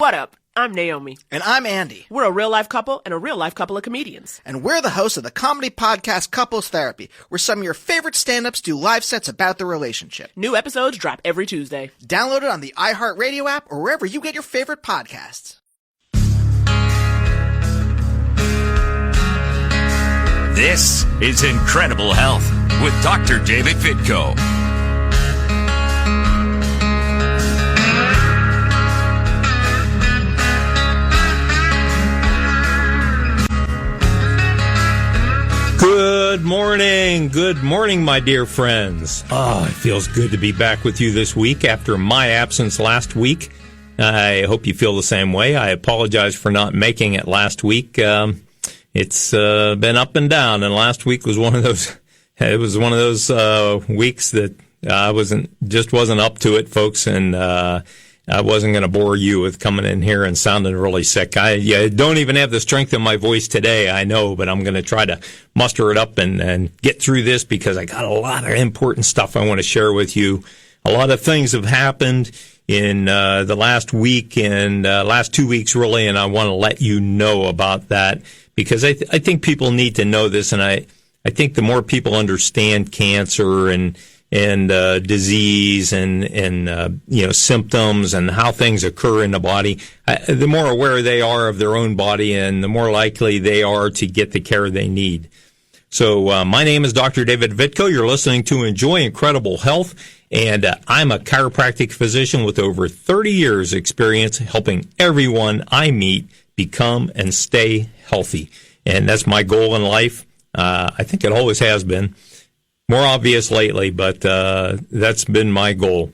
What up? I'm Naomi. And I'm Andy. We're a real-life couple and a real-life couple of comedians. And we're the hosts of the comedy podcast Couples Therapy, where some of your favorite stand-ups do live sets about their relationship. New episodes drop every Tuesday. Download it on the iHeartRadio app or wherever you get your favorite podcasts. This is Incredible Health with Dr. David Vitko. Good morning, my dear friends. It feels good to be back with you this week after my absence last week. I hope you feel the same way. I apologize for not making it last week. It's been up and down, and last week was one of those. It was one of those weeks that I wasn't up to it, folks, and I wasn't going to bore you with coming in here and sounding really sick. I don't even have the strength in my voice today, I know, but I'm going to try to muster it up and get through this because I got a lot of important stuff I want to share with you. A lot of things have happened in the last week and last 2 weeks, really, and I want to let you know about that because I think people need to know this, and I think the more people understand cancer and disease and symptoms and how things occur in the body, the more aware they are of their own body and the more likely they are to get the care they need. So my name is Dr. David Vitko. You're listening to Enjoy Incredible Health, and I'm a chiropractic physician with over 30 years experience helping everyone I meet become and stay healthy. And that's my goal in life. I think it always has been. More obvious lately, but that's been my goal.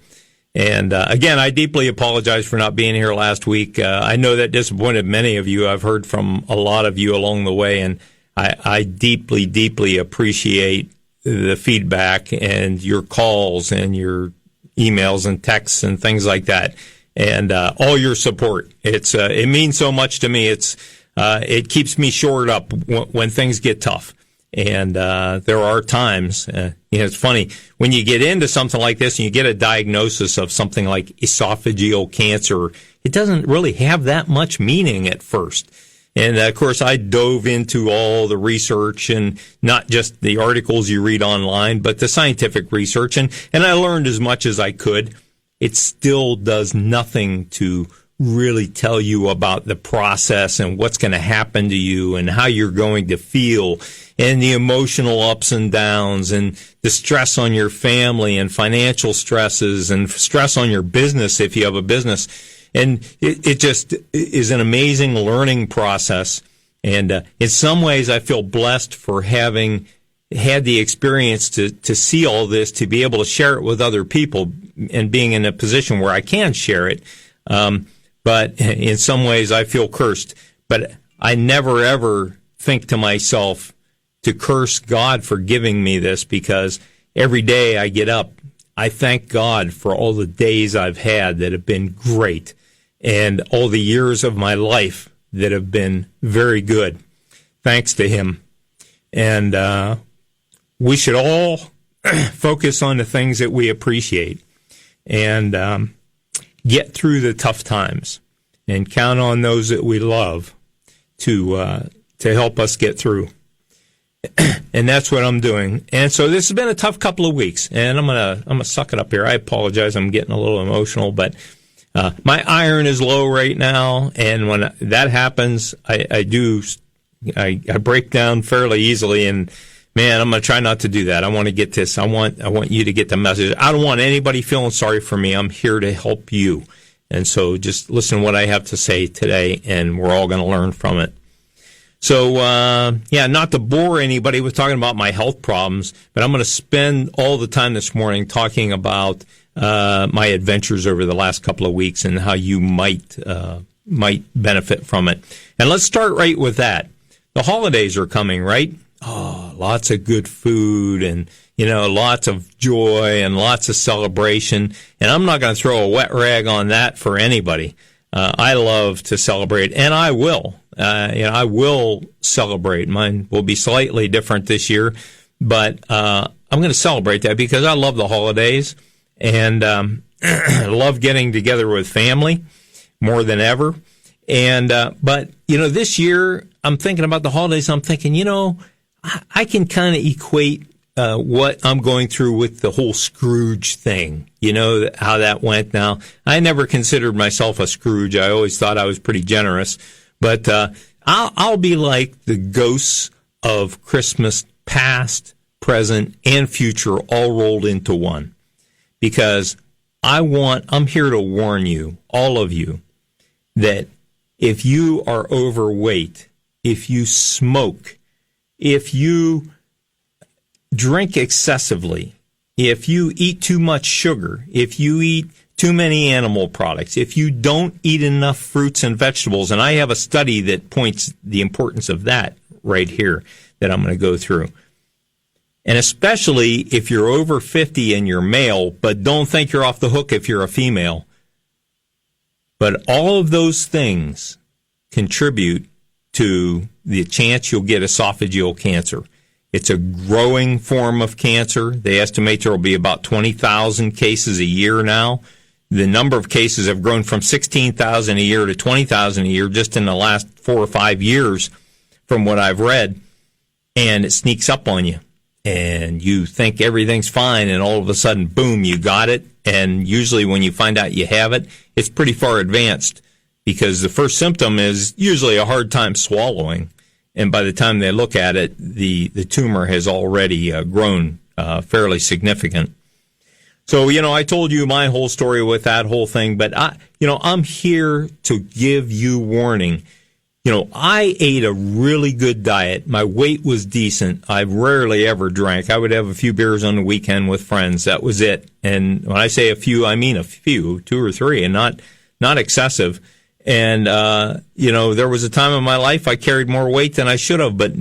And again, I deeply apologize for not being here last week. I know that disappointed many of you. I've heard from a lot of you along the way, and I deeply, deeply appreciate the feedback and your calls and your emails and texts and things like that, and all your support. It means so much to me. It keeps me shored up when things get tough. And there are times, it's funny, when you get into something like this and you get a diagnosis of something like esophageal cancer, it doesn't really have that much meaning at first. And, of course, I dove into all the research and not just the articles you read online, but the scientific research. And I learned as much as I could. It still does nothing to really tell you about the process and what's going to happen to you and how you're going to feel and the emotional ups and downs and the stress on your family and financial stresses and stress on your business if you have a business. And it just is an amazing learning process. And in some ways, I feel blessed for having had the experience to see all this, to be able to share it with other people and being in a position where I can share it. But in some ways, I feel cursed. But I never, ever think to myself to curse God for giving me this, because every day I get up, I thank God for all the days I've had that have been great and all the years of my life that have been very good, thanks to Him. And we should all focus on the things that we appreciate and get through the tough times and count on those that we love to help us get through. And that's what I'm doing. And so this has been a tough couple of weeks, and I'm gonna suck it up here. I apologize. I'm getting a little emotional, but my iron is low right now, and when that happens, I break down fairly easily. And man, I'm gonna try not to do that. I want to get this. I want you to get the message. I don't want anybody feeling sorry for me. I'm here to help you. And so just listen to what I have to say today, and we're all going to learn from it. So, not to bore anybody with talking about my health problems, but I'm going to spend all the time this morning talking about my adventures over the last couple of weeks and how you might benefit from it. And let's start right with that. The holidays are coming, right? Oh, lots of good food and, lots of joy and lots of celebration. And I'm not going to throw a wet rag on that for anybody. I love to celebrate, and I will. I will celebrate. Mine will be slightly different this year, but I'm going to celebrate that because I love the holidays and I love getting together with family. more than ever. And but this year I'm thinking about the holidays. I'm thinking, I can kind of equate what I'm going through with the whole Scrooge thing. You know how that went. Now, I never considered myself a Scrooge. I always thought I was pretty generous. But I'll be like the ghosts of Christmas past, present, and future all rolled into one. Because I'm here to warn you, all of you, that if you are overweight, if you smoke, if you drink excessively, if you eat too much sugar, if you eat too many animal products, if you don't eat enough fruits and vegetables, and I have a study that points the importance of that right here that I'm going to go through. And especially if you're over 50 and you're male, but don't think you're off the hook if you're a female. But all of those things contribute to the chance you'll get esophageal cancer. It's a growing form of cancer. They estimate there will be about 20,000 cases a year now. The number of cases have grown from 16,000 a year to 20,000 a year just in the last 4 or 5 years from what I've read. And it sneaks up on you. And you think everything's fine, and all of a sudden, boom, you got it. And usually when you find out you have it, it's pretty far advanced because the first symptom is usually a hard time swallowing. And by the time they look at it, the tumor has already grown fairly significant. So, I told you my whole story with that whole thing, but I'm here to give you warning. I ate a really good diet. My weight was decent. I rarely ever drank. I would have a few beers on the weekend with friends. That was it. And when I say a few, I mean a few, 2 or 3, and not excessive. And, there was a time in my life I carried more weight than I should have, but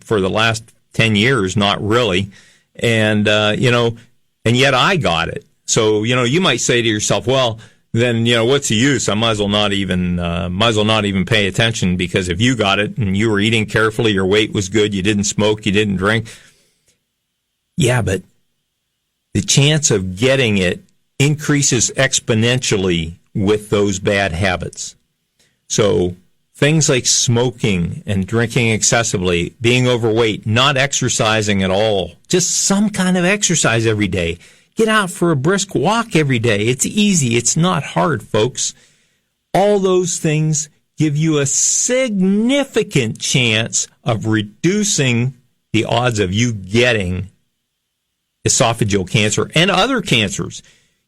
for the last 10 years, not really. And, and yet I got it. So, you might say to yourself, well, then, what's the use? I might as well not even pay attention, because if you got it and you were eating carefully, your weight was good, you didn't smoke, you didn't drink. Yeah, but the chance of getting it increases exponentially with those bad habits. So things like smoking and drinking excessively, being overweight, not exercising at all, just some kind of exercise every day. Get out for a brisk walk every day. It's easy. It's not hard, folks. All those things give you a significant chance of reducing the odds of you getting esophageal cancer and other cancers.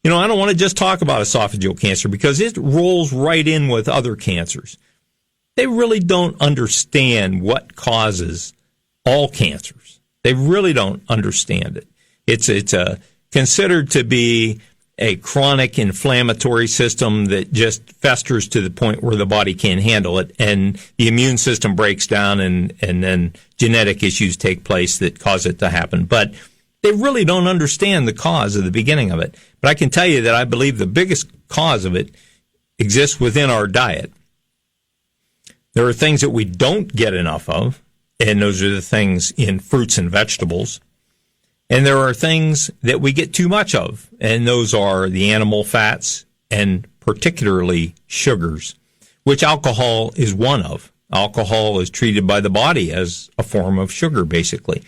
I don't want to just talk about esophageal cancer because it rolls right in with other cancers. They really don't understand what causes all cancers. They really don't understand it. It's considered to be a chronic inflammatory system that just festers to the point where the body can't handle it, and the immune system breaks down, and then genetic issues take place that cause it to happen. But they really don't understand the cause of the beginning of it. But I can tell you that I believe the biggest cause of it exists within our diet. There are things that we don't get enough of, and those are the things in fruits and vegetables. And there are things that we get too much of, and those are the animal fats and particularly sugars, which alcohol is one of. Alcohol is treated by the body as a form of sugar, basically.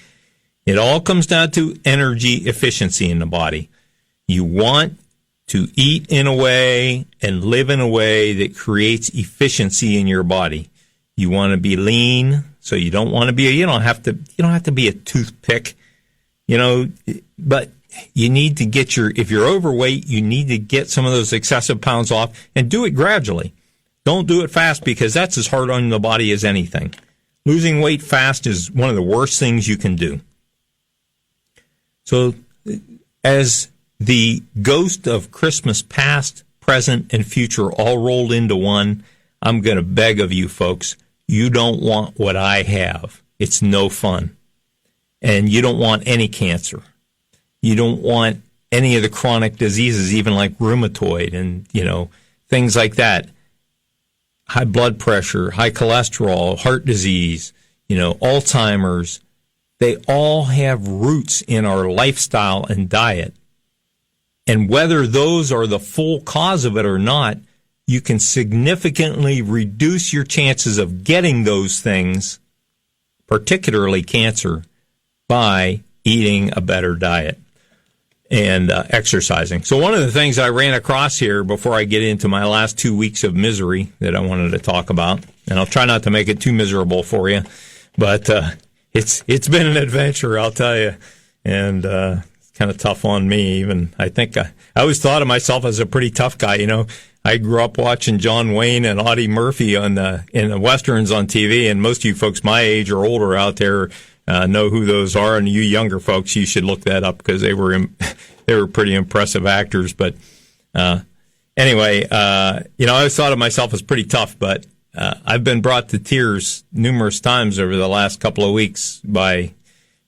It all comes down to energy efficiency in the body. You want to eat in a way and live in a way that creates efficiency in your body. You want to be lean, so you don't want to be you don't have to be a toothpick. But you need to get if you're overweight, you need to get some of those excessive pounds off, and do it gradually. Don't do it fast, because that's as hard on the body as anything. Losing weight fast is one of the worst things you can do. So, as the ghost of Christmas past, present, and future all rolled into one, I'm going to beg of you folks, you don't want what I have. It's no fun. And you don't want any cancer. You don't want any of the chronic diseases, even like rheumatoid and, things like that. High blood pressure, high cholesterol, heart disease, Alzheimer's. They all have roots in our lifestyle and diet. And whether those are the full cause of it or not, you can significantly reduce your chances of getting those things, particularly cancer, by eating a better diet and exercising. So one of the things I ran across here before I get into my last 2 weeks of misery that I wanted to talk about, and I'll try not to make it too miserable for you, but it's been an adventure, I'll tell you, and it's kind of tough on me. Even I think I always thought of myself as a pretty tough guy. You know, I grew up watching John Wayne and Audie Murphy in the westerns on TV, and most of you folks my age or older out there know who those are, and you younger folks, you should look that up because they were pretty impressive actors. But anyway, I always thought of myself as pretty tough, but I've been brought to tears numerous times over the last couple of weeks by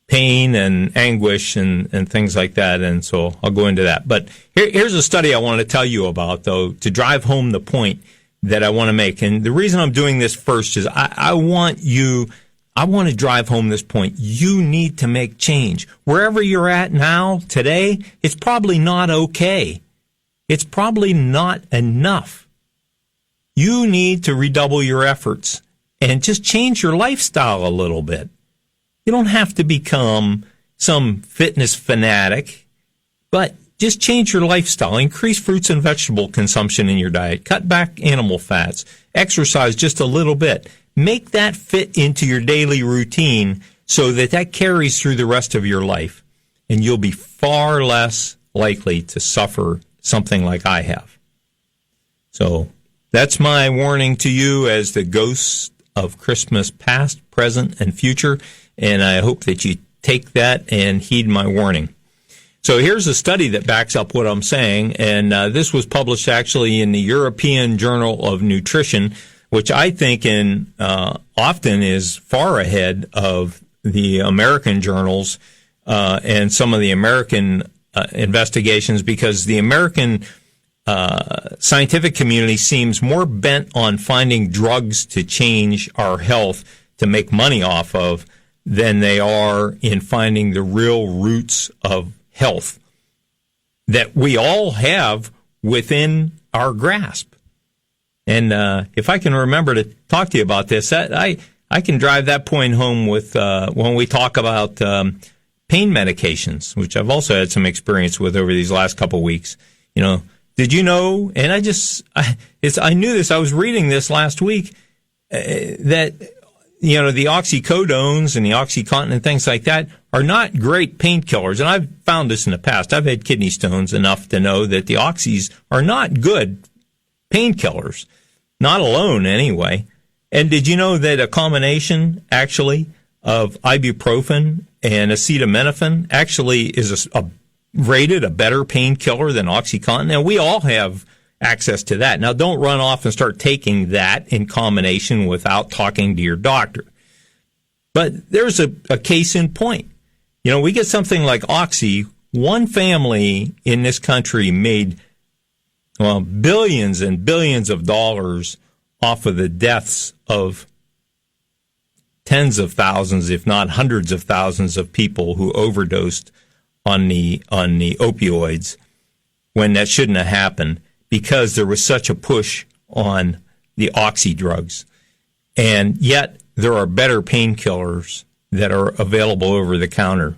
pain and anguish and things like that, and so I'll go into that. But here's a study I want to tell you about, though, to drive home the point that I want to make. And the reason I'm doing this first is I want to drive home this point. You need to make change. Wherever you're at now, today, it's probably not okay. It's probably not enough. You need to redouble your efforts and just change your lifestyle a little bit. You don't have to become some fitness fanatic, but just change your lifestyle. Increase fruits and vegetable consumption in your diet. Cut back animal fats. Exercise just a little bit. Make that fit into your daily routine so that carries through the rest of your life, and you'll be far less likely to suffer something like I have. So that's my warning to you as the ghosts of Christmas past, present, and future, and I hope that you take that and heed my warning. So here's a study that backs up what I'm saying, and this was published actually in the European Journal of Nutrition, which I think often is far ahead of the American journals and some of the American investigations, because the American scientific community seems more bent on finding drugs to change our health to make money off of than they are in finding the real roots of health that we all have within our grasp. And if I can remember to talk to you about this, I can drive that point home with when we talk about pain medications, which I've also had some experience with over these last couple of weeks. You know, did you know? And I knew this. I was reading this last week that the oxycodones and the OxyContin and things like that are not great painkillers. And I've found this in the past. I've had kidney stones enough to know that the oxys are not good painkillers, not alone anyway. And did you know that a combination actually of ibuprofen and acetaminophen actually is rated a better painkiller than OxyContin? Now, we all have access to that. Now, don't run off and start taking that in combination without talking to your doctor. But there's a case in point. We get something like Oxy. One family in this country made billions and billions of dollars off of the deaths of tens of thousands, if not hundreds of thousands of people who overdosed on the opioids when that shouldn't have happened, because there was such a push on the oxy drugs. And yet there are better painkillers that are available over the counter.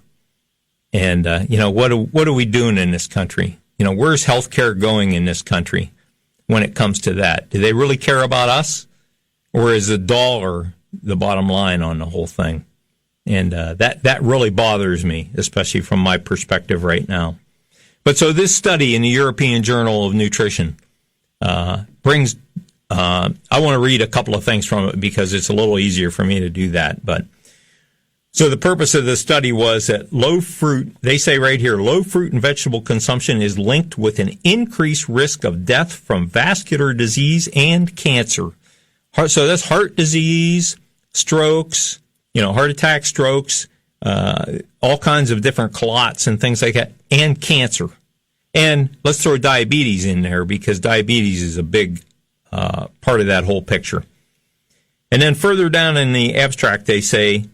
And, what are we doing in this country? Where's healthcare going in this country when it comes to that? Do they really care about us? Or is the dollar the bottom line on the whole thing? And that really bothers me, especially from my perspective right now. But so this study in the European Journal of Nutrition brings, I want to read a couple of things from it because it's a little easier for me to do that. But so the purpose of the study was that low fruit, they say right here, low fruit and vegetable consumption is linked with an increased risk of death from vascular disease and cancer. So that's heart disease, strokes, heart attack, strokes, all kinds of different clots and things like that, and cancer. And let's throw diabetes in there because diabetes is a big part of that whole picture. And then further down in the abstract, they say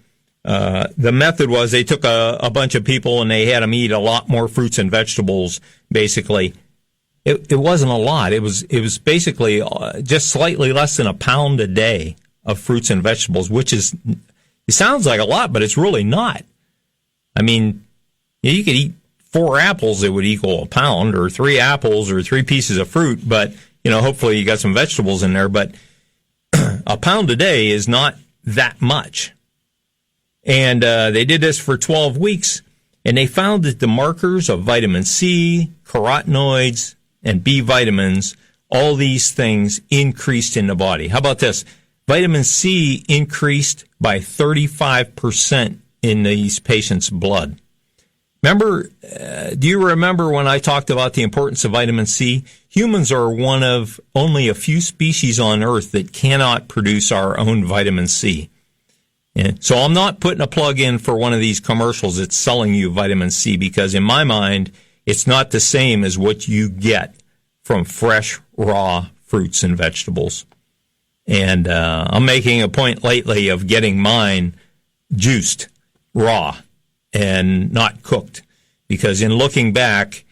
the method was they took a bunch of people and they had them eat a lot more fruits and vegetables, basically, it wasn't a lot. It was basically just slightly less than a pound a day of fruits and vegetables, which it sounds like a lot, but it's really not. I mean, you could eat 4 apples, it would equal a pound, or 3 apples or 3 pieces of fruit, but, hopefully you got some vegetables in there, but a pound a day is not that much. And they did this for 12 weeks, and they found that the markers of vitamin C, carotenoids, and B vitamins, all these things increased in the body. How about this? Vitamin C increased by 35% in these patients' blood. Do you remember when I talked about the importance of vitamin C? Humans are one of only a few species on Earth that cannot produce our own vitamin C. And so I'm not putting a plug in for one of these commercials that's selling you vitamin C, because in my mind, it's not the same as what you get from fresh, raw fruits and vegetables. And I'm making a point lately of getting mine juiced, raw, and not cooked. Because in looking back,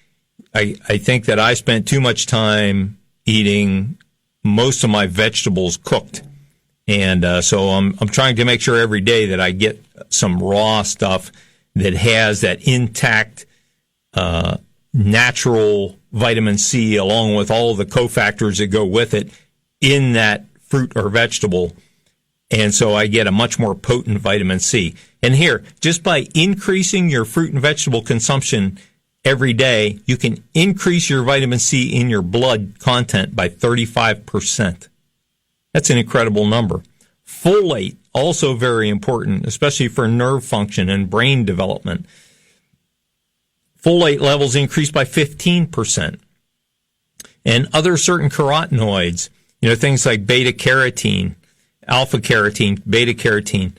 I think that I spent too much time eating most of my vegetables cooked. And so I'm trying to make sure every day that I get some raw stuff that has that intact natural vitamin C, along with all the cofactors that go with it, in that fruit or vegetable. And so I get a much more potent vitamin C. And here, just by increasing your fruit and vegetable consumption every day, you can increase your vitamin C in your blood content by 35%. That's an incredible number. Folate, also very important, especially for nerve function and brain development. Folate levels increased by 15%. And other certain carotenoids, things like beta-carotene, alpha-carotene, beta-carotene,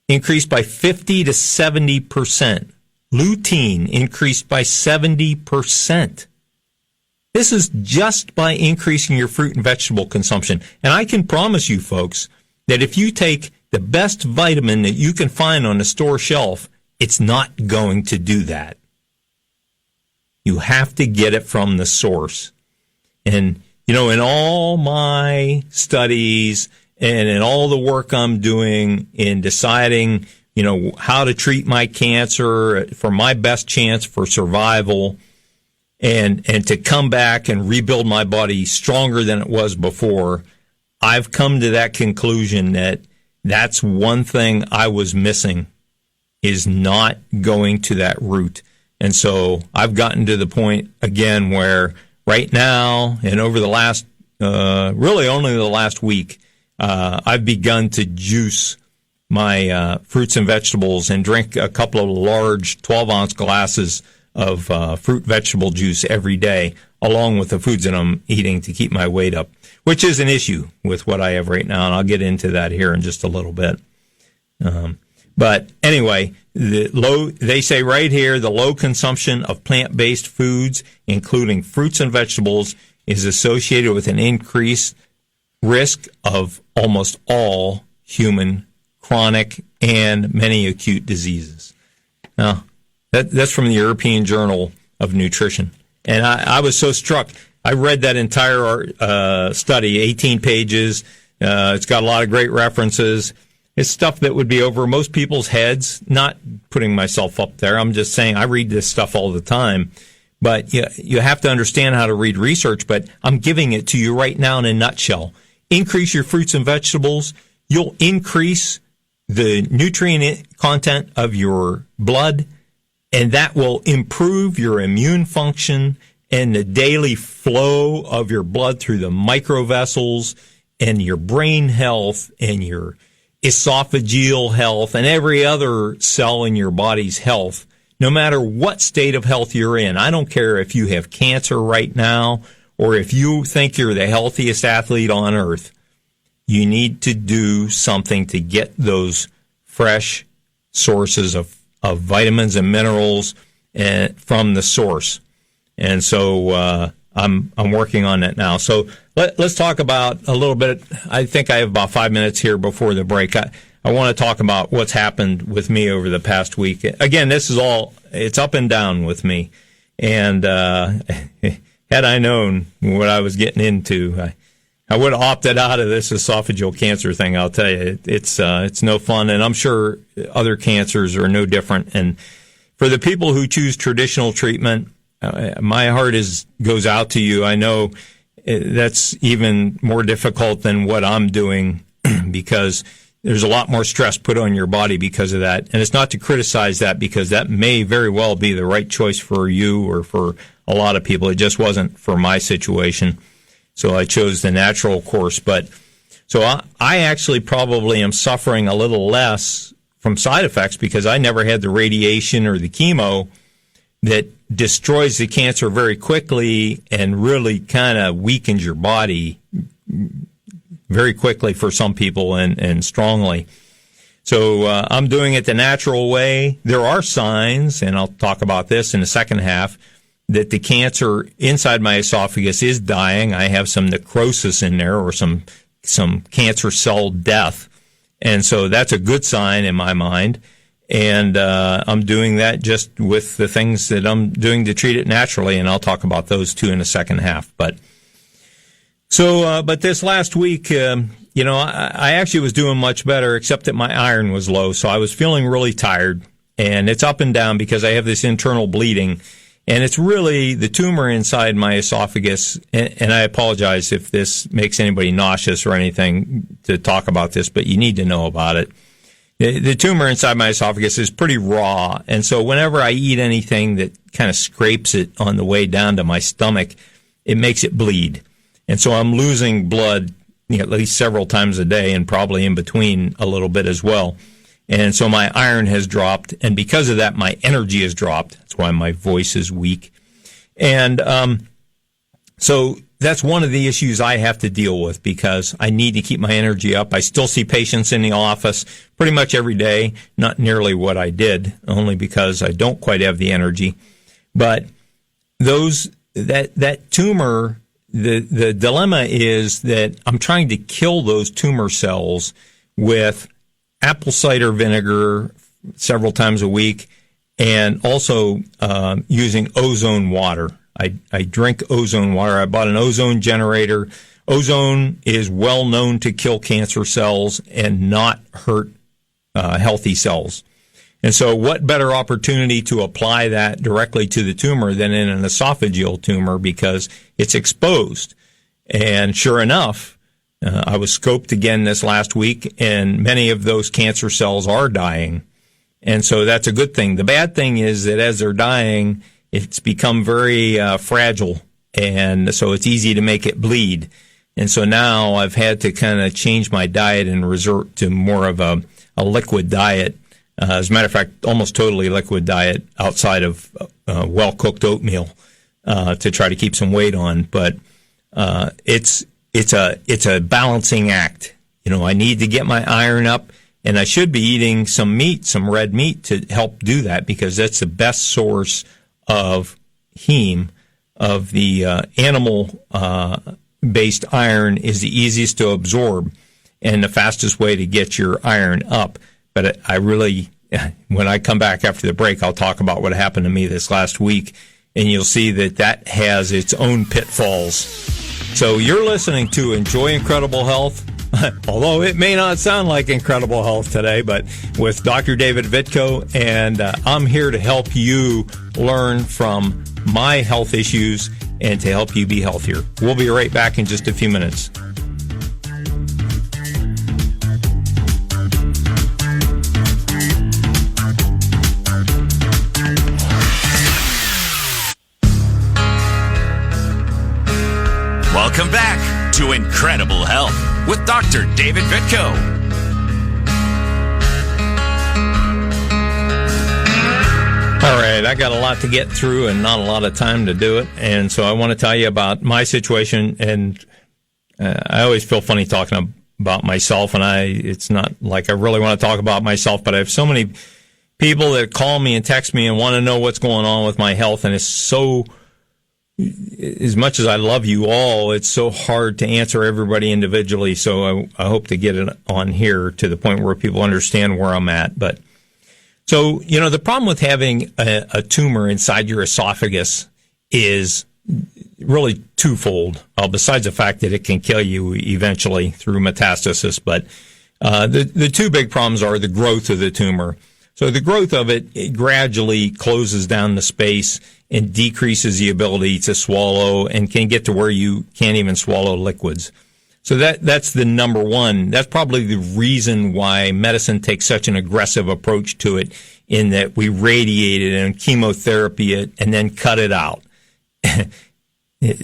increased by 50 to 70%. Lutein increased by 70%. This is just by increasing your fruit and vegetable consumption. And I can promise you, folks, that if you take the best vitamin that you can find on the store shelf, it's not going to do that. You have to get it from the source. And, in all my studies and in all the work I'm doing in deciding, how to treat my cancer for my best chance for survival, and to come back and rebuild my body stronger than it was before, I've come to that conclusion that that's one thing I was missing, is not going to that root. And so I've gotten to the point again where right now and over the last, really only the last week, I've begun to juice my fruits and vegetables and drink a couple of large 12-ounce glasses of fruit vegetable juice every day, along with the foods that I'm eating to keep my weight up, which is an issue with what I have right now, and I'll get into that here in just a little bit. But anyway, they say right here, the low consumption of plant-based foods, including fruits and vegetables, is associated with an increased risk of almost all human chronic and many acute diseases. Now, that's from the European Journal of Nutrition. And I was so struck. I read that entire study, 18 pages. It's got a lot of great references. It's stuff that would be over most people's heads, not putting myself up there. I'm just saying I read this stuff all the time. But you have to understand how to read research, but I'm giving it to you right now in a nutshell. Increase your fruits and vegetables. You'll increase the nutrient content of your blood, and that will improve your immune function and the daily flow of your blood through the microvessels and your brain health and your esophageal health and every other cell in your body's health, no matter what state of health you're in. I don't care if you have cancer right now or if you think you're the healthiest athlete on earth. You need to do something to get those fresh sources of vitamins and minerals from the source. And so I'm working on that now. So let's talk about a little bit. I think I have about 5 minutes here before the break. I want to talk about what's happened with me over the past week. Again, this is it's up and down with me. And had I known what I was getting into, I would have opted out of this esophageal cancer thing. I'll tell you, it's no fun, and I'm sure other cancers are no different. And for the people who choose traditional treatment, my heart goes out to you. I know that's even more difficult than what I'm doing because there's a lot more stress put on your body because of that. And it's not to criticize that, because that may very well be the right choice for you or for a lot of people. It just wasn't for my situation. So I chose the natural course. But so I actually probably am suffering a little less from side effects because I never had the radiation or the chemo that destroys the cancer very quickly and really kind of weakens your body very quickly for some people and strongly. So I'm doing it the natural way. There are signs, and I'll talk about this in the second half, that the cancer inside my esophagus is dying. I have some necrosis in there, or some cancer cell death. And so that's a good sign in my mind. And I'm doing that just with the things that I'm doing to treat it naturally, and I'll talk about those too in the second half. But this last week, I actually was doing much better, except that my iron was low. So I was feeling really tired, and it's up and down because I have this internal bleeding. And it's really the tumor inside my esophagus, and I apologize if this makes anybody nauseous or anything to talk about this, but you need to know about it. The tumor inside my esophagus is pretty raw, and so whenever I eat anything that kind of scrapes it on the way down to my stomach, it makes it bleed. And so I'm losing blood at least several times a day, and probably in between a little bit as well. And so my iron has dropped, and because of that, my energy has dropped. That's why my voice is weak. And so that's one of the issues I have to deal with, because I need to keep my energy up. I still see patients in the office pretty much every day, not nearly what I did, only because I don't quite have the energy. But that tumor, the dilemma is that I'm trying to kill those tumor cells with apple cider vinegar several times a week, and also using ozone water. I drink ozone water. I bought an ozone generator. Ozone is well known to kill cancer cells and not hurt healthy cells. And so what better opportunity to apply that directly to the tumor than in an esophageal tumor, because it's exposed. And sure enough, I was scoped again this last week, and many of those cancer cells are dying. And so that's a good thing. The bad thing is that as they're dying, it's become very fragile, and so it's easy to make it bleed. And so now I've had to kind of change my diet and resort to more of a liquid diet. As a matter of fact, almost totally liquid diet outside of well-cooked oatmeal to try to keep some weight on. But it's a balancing act. I need to get my iron up, and I should be eating some meat, some red meat, to help do that, because that's the best source of heme, of the animal-based iron is the easiest to absorb and the fastest way to get your iron up. But I really, when I come back after the break, I'll talk about what happened to me this last week, and you'll see that has its own pitfalls. So you're listening to Enjoy Incredible Health, although it may not sound like incredible health today, but with Dr. David Vitko, and I'm here to help you learn from my health issues and to help you be healthier. We'll be right back in just a few minutes. Welcome back to Incredible Health with Dr. David Vitko. All right, I got a lot to get through and not a lot of time to do it, and so I want to tell you about my situation. And I always feel funny talking about myself, and it's not like I really want to talk about myself, but I have so many people that call me and text me and want to know what's going on with my health, and it's so, as much as I love you all, it's so hard to answer everybody individually. So I hope to get it on here to the point where people understand where I'm at. But so, the problem with having a tumor inside your esophagus is really twofold, besides the fact that it can kill you eventually through metastasis. But the two big problems are the growth of the tumor. So the growth of it gradually closes down the space and decreases the ability to swallow and can get to where you can't even swallow liquids. So that's the number one. That's probably the reason why medicine takes such an aggressive approach to it, in that we radiate it and chemotherapy it and then cut it out,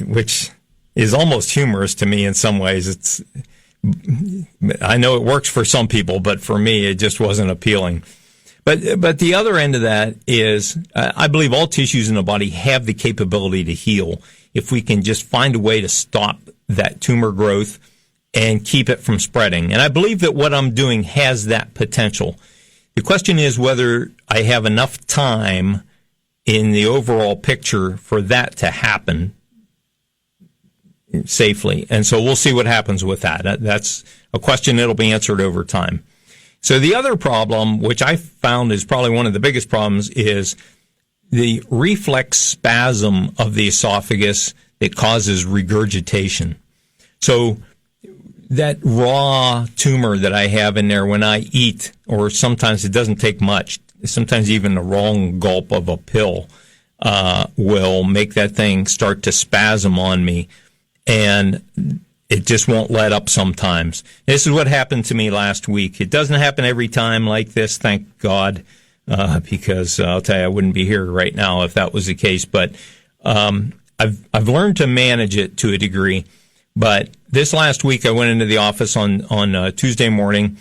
which is almost humorous to me in some ways. I know it works for some people, but for me, it just wasn't appealing. But the other end of that is, I believe all tissues in the body have the capability to heal if we can just find a way to stop that tumor growth and keep it from spreading. And I believe that what I'm doing has that potential. The question is whether I have enough time in the overall picture for that to happen safely. And so we'll see what happens with that. That's a question that'll be answered over time. So the other problem, which I found is probably one of the biggest problems, is the reflex spasm of the esophagus that causes regurgitation. So that raw tumor that I have in there when I eat, or sometimes it doesn't take much, sometimes even the wrong gulp of a pill will make that thing start to spasm on me, and it just won't let up sometimes. This is what happened to me last week. It doesn't happen every time like this, thank God, because I'll tell you, I wouldn't be here right now if that was the case. But I've learned to manage it to a degree. But this last week, I went into the office on Tuesday morning.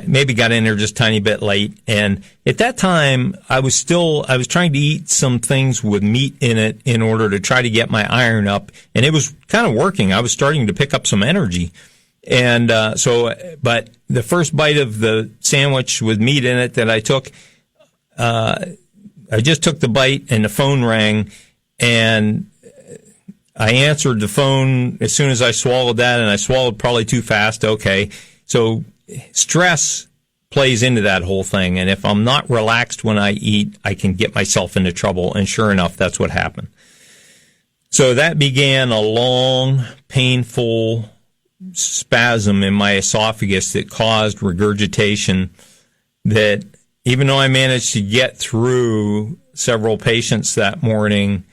Maybe got in there just a tiny bit late, and at that time I was trying to eat some things with meat in it in order to try to get my iron up, and it was kind of working. I was starting to pick up some energy, and but the first bite of the sandwich with meat in it that I took, I just took the bite and the phone rang, and I answered the phone as soon as I swallowed that, and I swallowed probably too fast. Okay, so stress plays into that whole thing, and if I'm not relaxed when I eat, I can get myself into trouble, and sure enough, that's what happened. So that began a long, painful spasm in my esophagus that caused regurgitation that, even though I managed to get through several patients that morning,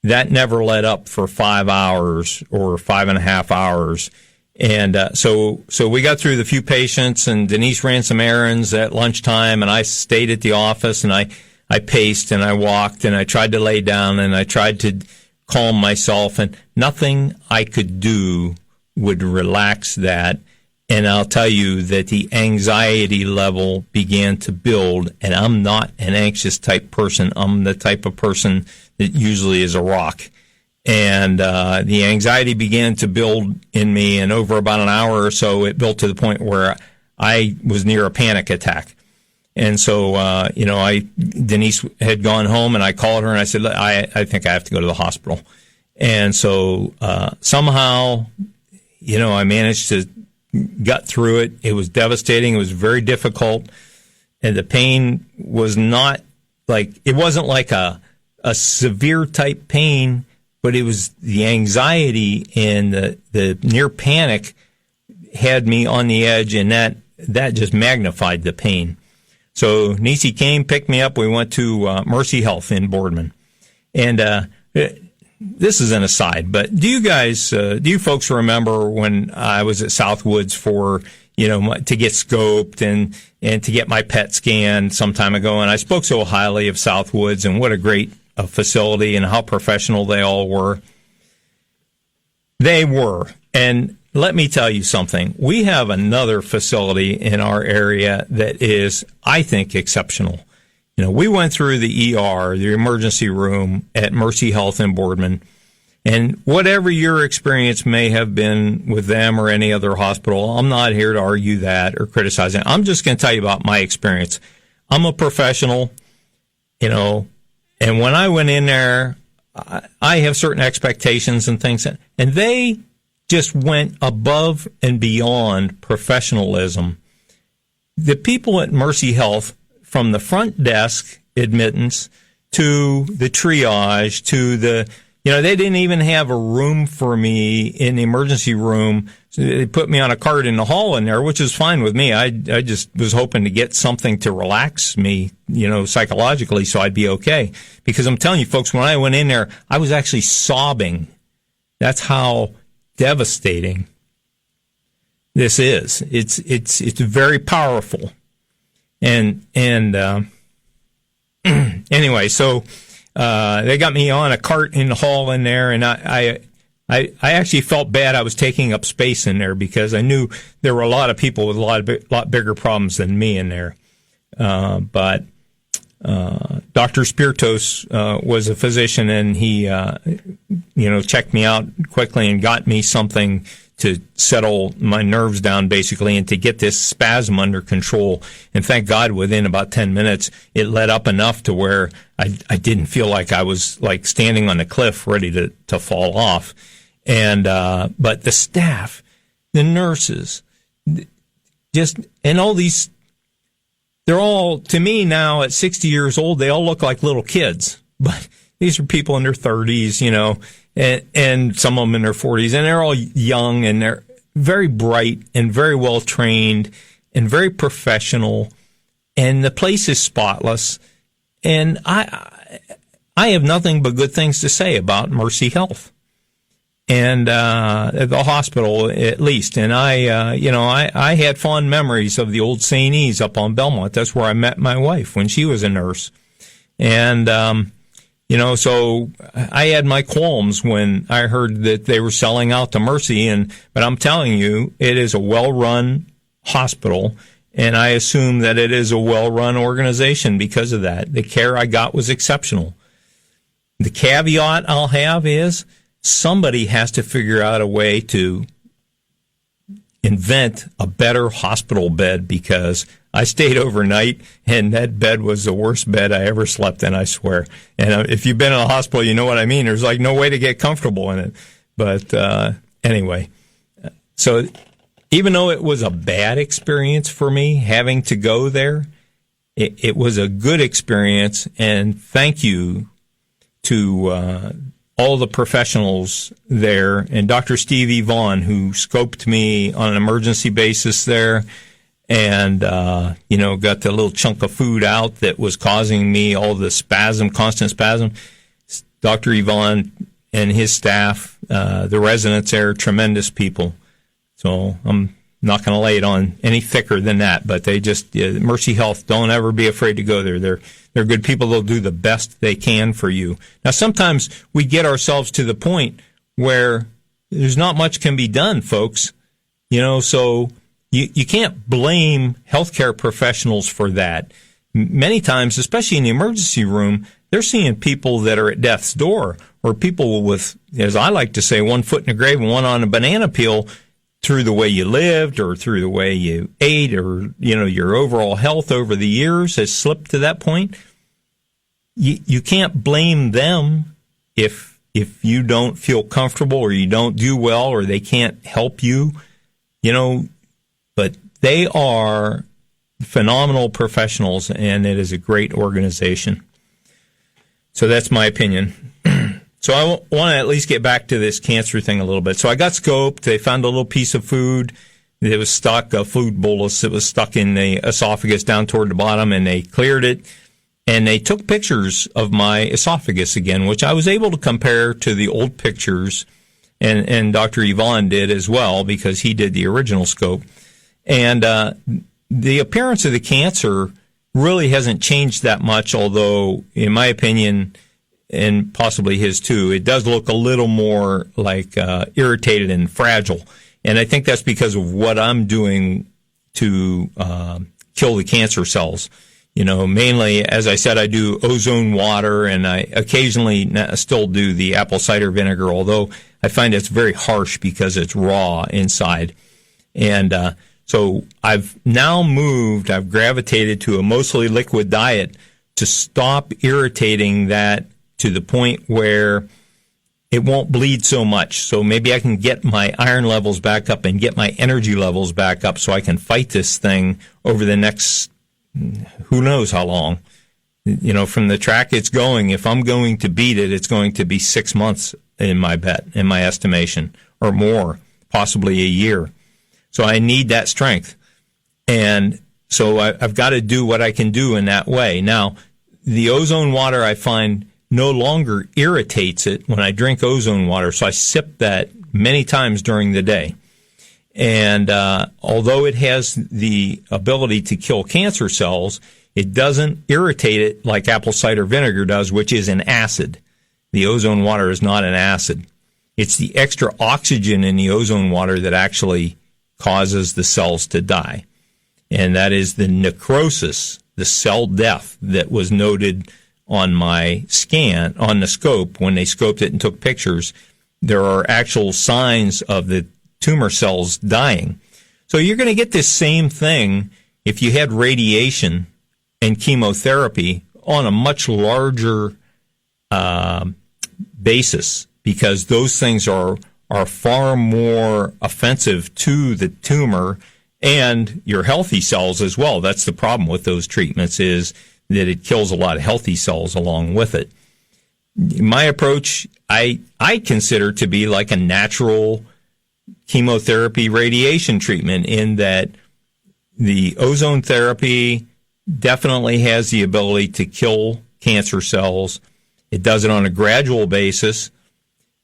that never let up for 5 hours or 5.5 hours. And so we got through the few patients, and Denise ran some errands at lunchtime, and I stayed at the office, and I paced and I walked and I tried to lay down and I tried to calm myself, and nothing I could do would relax that. And I'll tell you that the anxiety level began to build, and I'm not an anxious type person. I'm the type of person that usually is a rock. And the anxiety began to build in me, and over about an hour or so, it built to the point where I was near a panic attack. And so, Denise had gone home, and I called her, and I said, I think I have to go to the hospital. And so somehow, I managed to gut through it. It was devastating. It was very difficult. And the pain was not it wasn't like a severe type pain, but it was the anxiety and the near panic had me on the edge, and that just magnified the pain. So Nisi came, picked me up. We went to Mercy Health in Boardman. And this is an aside, but do you folks remember when I was at Southwoods for, to get scoped and to get my PET scan some time ago? And I spoke so highly of Southwoods and what a great facility and how professional they all were. They were. And let me tell you something. We have another facility in our area that is, I think, exceptional. We went through the ER, the emergency room at Mercy Health in Boardman, and whatever your experience may have been with them or any other hospital, I'm not here to argue that or criticize it. I'm just going to tell you about my experience. I'm a professional, and when I went in there, I have certain expectations and things, and they just went above and beyond professionalism. The people at Mercy Health, from the front desk admittance to the triage to the They didn't even have a room for me in the emergency room. So they put me on a cart in the hall in there, which is fine with me. I just was hoping to get something to relax me, psychologically, so I'd be okay. Because I'm telling you, folks, when I went in there, I was actually sobbing. That's how devastating this is. It's very powerful. And anyway, so they got me on a cart in the hall in there, and I actually felt bad I was taking up space in there because I knew there were a lot of people with a lot bigger problems than me in there. But Dr. Spiritos was a physician, and he checked me out quickly and got me something to settle my nerves down, basically, and to get this spasm under control. And thank God, within about 10 minutes, it let up enough to where I didn't feel like I was like standing on a cliff ready to fall off. And but the staff, the nurses, and all these, they're all, to me now at 60 years old, they all look like little kids. But these are people in their 30s, and some of them in their 40s, and they're all young, and they're very bright and very well trained and very professional, and the place is spotless. And I have nothing but good things to say about Mercy Health and the hospital, at least. And I had fond memories of the old St. E's up on Belmont. That's where I met my wife when she was a nurse, and so I had my qualms when I heard that they were selling out to Mercy, but I'm telling you, it is a well-run hospital, and I assume that it is a well-run organization because of that. The care I got was exceptional. The caveat I'll have is somebody has to figure out a way to invent a better hospital bed, because I stayed overnight, and that bed was the worst bed I ever slept in, I swear. And if you've been in a hospital, you know what I mean. There's like no way to get comfortable in it. But anyway, so even though it was a bad experience for me having to go there, it was a good experience. And thank you to all the professionals there, and Dr. Steve Yvonne, who scoped me on an emergency basis there, and got the little chunk of food out that was causing me all the constant spasm. Dr. Yvonne and his staff, the residents there, tremendous people. So I'm not going to lay it on any thicker than that, but they just, Mercy Health, don't ever be afraid to go there. They're good people. They'll do the best they can for you. Now, sometimes we get ourselves to the point where there's not much can be done, folks. So you can't blame healthcare professionals for that. Many times, especially in the emergency room, they're seeing people that are at death's door, or people with, as I like to say, one foot in the grave and one on a banana peel, through the way you lived or through the way you ate, or, your overall health over the years has slipped to that point. You can't blame them if you don't feel comfortable, or you don't do well, or they can't help you, but they are phenomenal professionals, and it is a great organization. So that's my opinion. So I want to at least get back to this cancer thing a little bit. So I got scoped. They found a little piece of food that was stuck, a food bolus that was stuck in the esophagus down toward the bottom, and they cleared it. And they took pictures of my esophagus again, which I was able to compare to the old pictures, and Dr. Yvonne did as well, because he did the original scope. And the appearance of the cancer really hasn't changed that much, although, in my opinion, and possibly his too, it does look a little more like irritated and fragile. And I think that's because of what I'm doing to kill the cancer cells. Mainly, as I said, I do ozone water, and I occasionally still do the apple cider vinegar, although I find it's very harsh because it's raw inside. And so I've gravitated to a mostly liquid diet to stop irritating that to the point where it won't bleed so much. So maybe I can get my iron levels back up and get my energy levels back up so I can fight this thing over the next, who knows how long. From the track it's going, if I'm going to beat it, it's going to be 6 months in my estimation, or more, possibly a year. So I need that strength. And so I've got to do what I can do in that way. Now, the ozone water I find no longer irritates it when I drink ozone water, so I sip that many times during the day. And although it has the ability to kill cancer cells, it doesn't irritate it like apple cider vinegar does, which is an acid. The ozone water is not an acid. It's the extra oxygen in the ozone water that actually causes the cells to die. And that is the necrosis, the cell death that was noted on my scan, on the scope, when they scoped it and took pictures. There are actual signs of the tumor cells dying. So you're going to get this same thing if you had radiation and chemotherapy on a much larger basis, because those things are far more offensive to the tumor and your healthy cells as well. That's the problem with those treatments, is that it kills a lot of healthy cells along with it. My approach, I consider to be like a natural chemotherapy radiation treatment, in that the ozone therapy definitely has the ability to kill cancer cells. It does it on a gradual basis.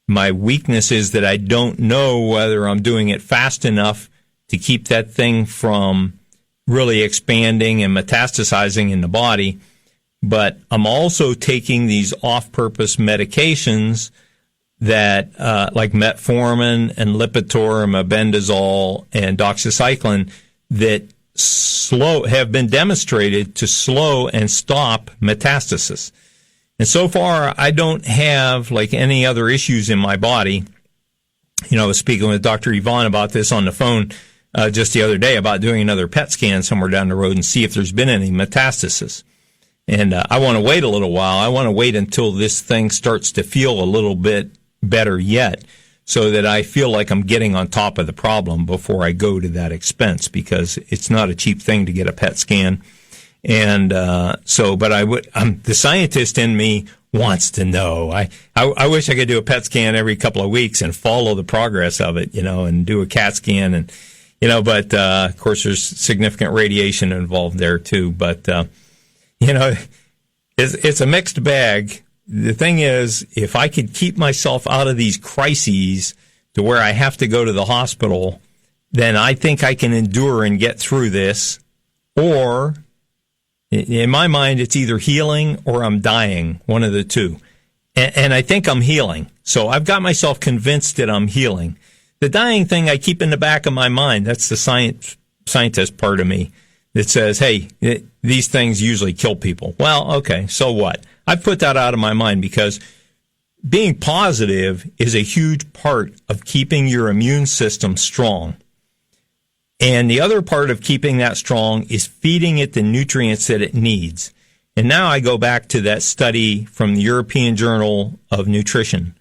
My weakness is that I don't know whether I'm doing it fast enough to keep that thing from really expanding and metastasizing in the body. But I'm also taking these off-purpose medications that, like metformin and Lipitor and mebendazole and doxycycline, that have been demonstrated to slow and stop metastasis. And so far, I don't have, like, any other issues in my body. I was speaking with Dr. Yvonne about this on the phone just the other day, about doing another PET scan somewhere down the road and see if there's been any metastasis. And I want to wait a little while. I want to wait until this thing starts to feel a little bit better yet, so that I feel like I'm getting on top of the problem before I go to that expense, because it's not a cheap thing to get a PET scan. And the scientist in me wants to know. I wish I could do a PET scan every couple of weeks and follow the progress of it, and do a CAT scan, and but of course there's significant radiation involved there too. But it's a mixed bag. The thing is, if I could keep myself out of these crises to where I have to go to the hospital, then I think I can endure and get through this. Or, in my mind, it's either healing or I'm dying, one of the two. And I think I'm healing. So I've got myself convinced that I'm healing. The dying thing I keep in the back of my mind. That's the scientist part of me that says, hey, these things usually kill people. Well, okay, so what? I've put that out of my mind, because being positive is a huge part of keeping your immune system strong. And the other part of keeping that strong is feeding it the nutrients that it needs. And now I go back to that study from the European Journal of Nutrition,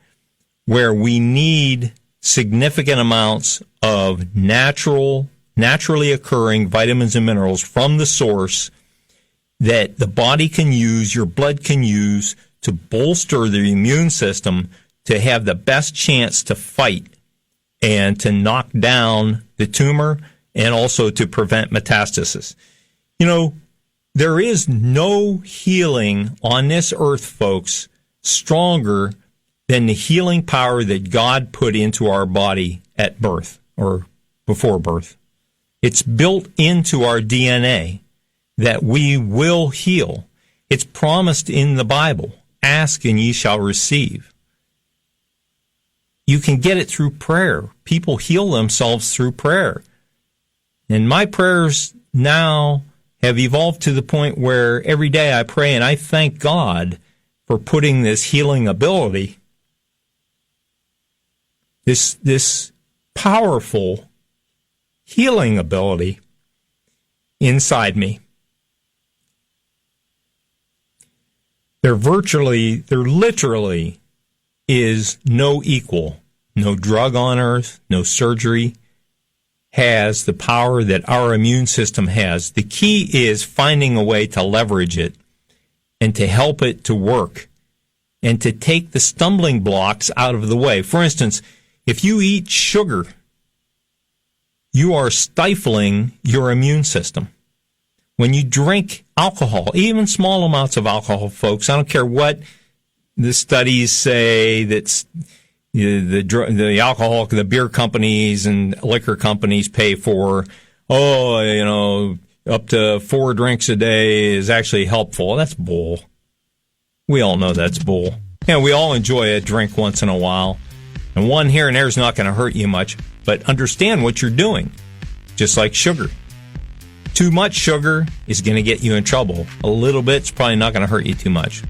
where we need significant amounts of naturally occurring vitamins and minerals from the source that the body can use, your blood can use, to bolster the immune system to have the best chance to fight and to knock down the tumor, and also to prevent metastasis. There is no healing on this earth, folks, stronger than the healing power that God put into our body at birth, or before birth. It's built into our DNA that we will heal. It's promised in the Bible. Ask and ye shall receive. You can get it through prayer. People heal themselves through prayer. And my prayers now have evolved to the point where every day I pray and I thank God for putting this healing ability, this powerful healing ability inside me. There literally is no equal. No drug on earth, no surgery has the power that our immune system has. The key is finding a way to leverage it and to help it to work and to take the stumbling blocks out of the way. For instance, if you eat sugar, you are stifling your immune system. When you drink alcohol, even small amounts of alcohol, folks, I don't care what the studies say that's the alcohol, the beer companies and liquor companies pay for, up to 4 drinks a day is actually helpful. That's bull. We all know that's bull. Yeah, we all enjoy a drink once in a while. And one here and there is not going to hurt you much, but understand what you're doing. Just like sugar. Too much sugar is going to get you in trouble. A little bit's probably not going to hurt you too much.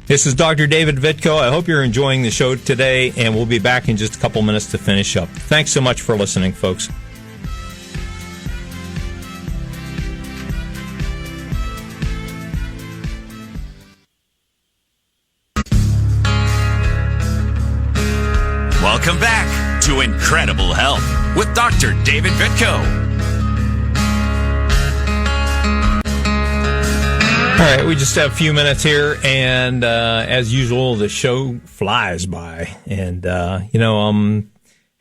This is Dr. David Vitko. I hope you're enjoying the show today, and we'll be back in just a couple minutes to finish up. Thanks so much for listening, folks. Welcome back to Incredible Health with Dr. David Vitko. All right, we just have a few minutes here, and as usual, the show flies by. And, I'm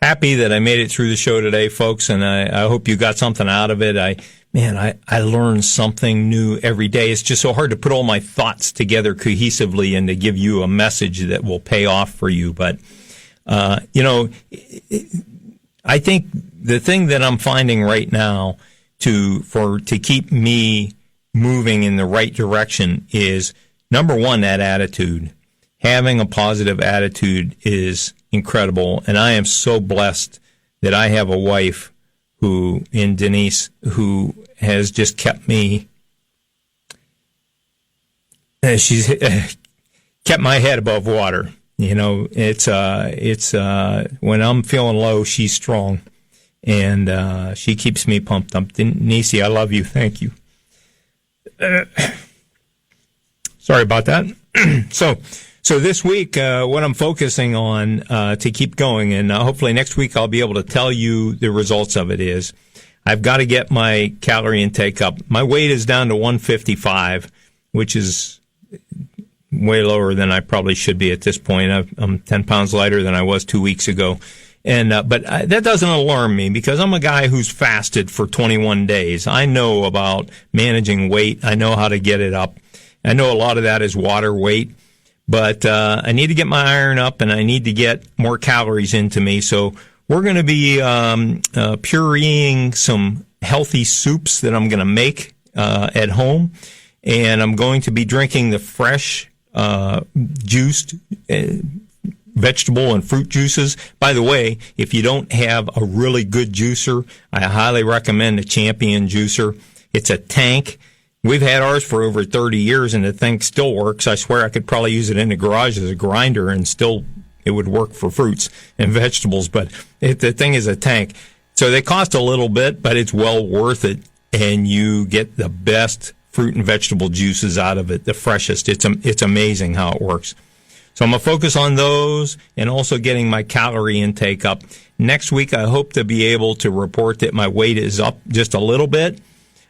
happy that I made it through the show today, folks, and I hope you got something out of it. I learn something new every day. It's just so hard to put all my thoughts together cohesively and to give you a message that will pay off for you. But, I think the thing that I'm finding right now to keep me moving in the right direction is, number one, that attitude. Having a positive attitude is incredible, and I am so blessed that I have a wife in Denise, who has just kept me, she's kept my head above water. It's when I'm feeling low, she's strong, and she keeps me pumped up. Denise, I love you. Thank you. Sorry about that. So this week, what I'm focusing on to keep going, and hopefully next week I'll be able to tell you the results of it, is I've got to get my calorie intake up. My weight is down to 155, which is way lower than I probably should be at this point. I'm 10 pounds lighter than I was 2 weeks ago. But that doesn't alarm me, because I'm a guy who's fasted for 21 days. I know about managing weight. I know how to get it up. I know a lot of that is water weight, but I need to get my iron up, and I need to get more calories into me. So we're going to be pureeing some healthy soups that I'm going to make at home, and I'm going to be drinking the fresh juiced vegetable and fruit juices. By the way, if you don't have a really good juicer, I highly recommend a Champion juicer. It's a tank. We've had ours for over 30 years, and the thing still works. I swear I could probably use it in the garage as a grinder, and still it would work for fruits and vegetables. But the thing is a tank. So they cost a little bit, but it's well worth it, and you get the best fruit and vegetable juices out of it, the freshest. It's amazing how it works. So I'm going to focus on those and also getting my calorie intake up. Next week, I hope to be able to report that my weight is up just a little bit.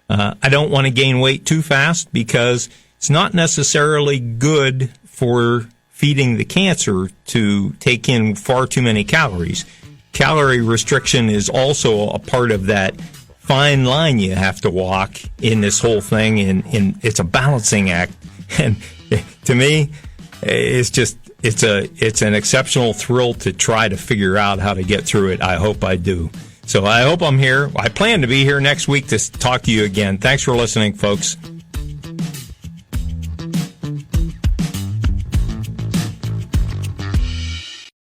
I don't want to gain weight too fast, because it's not necessarily good for feeding the cancer to take in far too many calories. Calorie restriction is also a part of that fine line you have to walk in this whole thing, and it's a balancing act. And to me, it's an exceptional thrill to try to figure out how to get through it. I hope I do. So I hope I'm here. I plan to be here next week to talk to you again. Thanks for listening, folks.